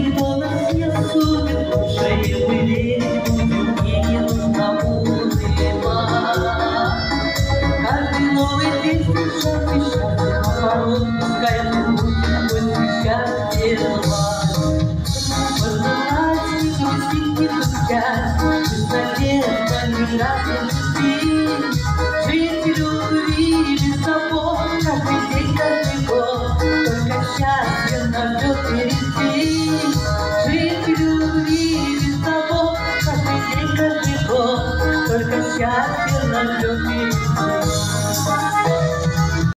никто нас не осудит, душе и мы верить будем, и не нужно унывать. Каждый новый день встречать и счастье, наоборот, пускай это будет после счастья звать. Пожелать и грустить, не скучать, без надежды не разлюбить. Жить в любви без забот, каждый день, каждый год, только счастье нас ждет впереди. Жить в любви без забот, каждый день, каждый год, только счастье нас ждет впереди.